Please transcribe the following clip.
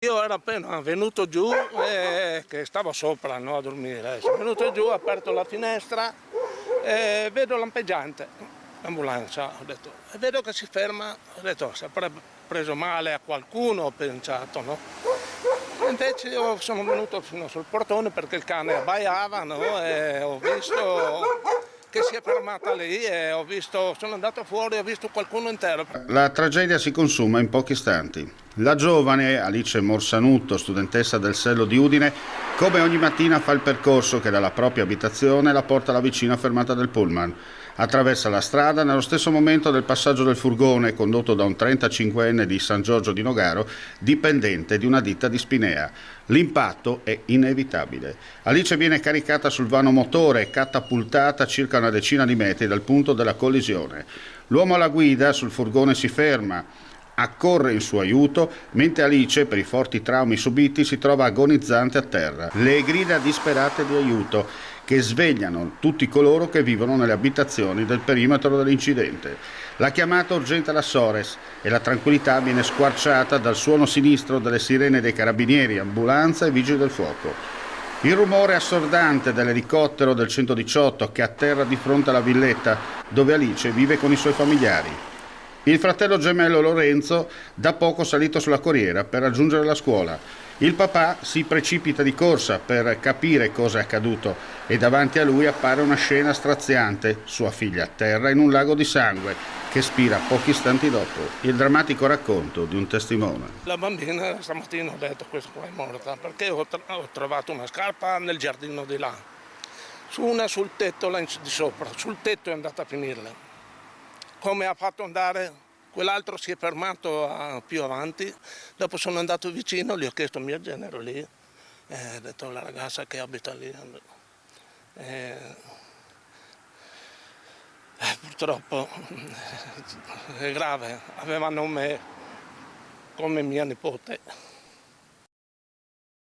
Io ero appena venuto giù, che stavo sopra, no, a dormire. Sono venuto giù, ho aperto la finestra e vedo lampeggiante, l'ambulanza. Ho detto, e vedo che si ferma, ho detto, si è preso male a qualcuno, ho pensato, no? E invece io sono venuto fino sul portone perché il cane abbaiava, no? E ho visto che si è fermata lì e sono andato fuori e ho visto qualcuno intero. La tragedia si consuma in pochi istanti. La giovane Alice Morsanutto, studentessa del Sello di Udine, come ogni mattina fa il percorso che dalla propria abitazione la porta alla vicina fermata del pullman. Attraversa la strada nello stesso momento del passaggio del furgone condotto da un 35enne di San Giorgio di Nogaro, dipendente di una ditta di Spinea. L'impatto è inevitabile. Alice viene caricata sul vano motore e catapultata a circa una decina di metri dal punto della collisione. L'uomo alla guida sul furgone si ferma, accorre in suo aiuto, mentre Alice, per i forti traumi subiti, si trova agonizzante a terra. Le grida disperate di aiuto che svegliano tutti coloro che vivono nelle abitazioni del perimetro dell'incidente. La chiamata urgente alla Sores e la tranquillità viene squarciata dal suono sinistro delle sirene dei carabinieri, ambulanza e vigili del fuoco. Il rumore assordante dell'elicottero del 118 che atterra di fronte alla villetta dove Alice vive con i suoi familiari. Il fratello gemello Lorenzo da poco salito sulla corriera per raggiungere la scuola. Il papà si precipita di corsa per capire cosa è accaduto e davanti a lui appare una scena straziante, sua figlia a terra in un lago di sangue che spira pochi istanti dopo. Il drammatico racconto di un testimone. La bambina stamattina ho detto questa qua è morta perché ho trovato una scarpa nel giardino di là, una sul tetto là di sopra, sul tetto è andata a finirla. Come ha fatto andare? Quell'altro si è fermato più avanti, dopo sono andato vicino, gli ho chiesto il mio genero lì, ho detto alla ragazza che abita lì. Purtroppo è grave, aveva nome come mia nipote.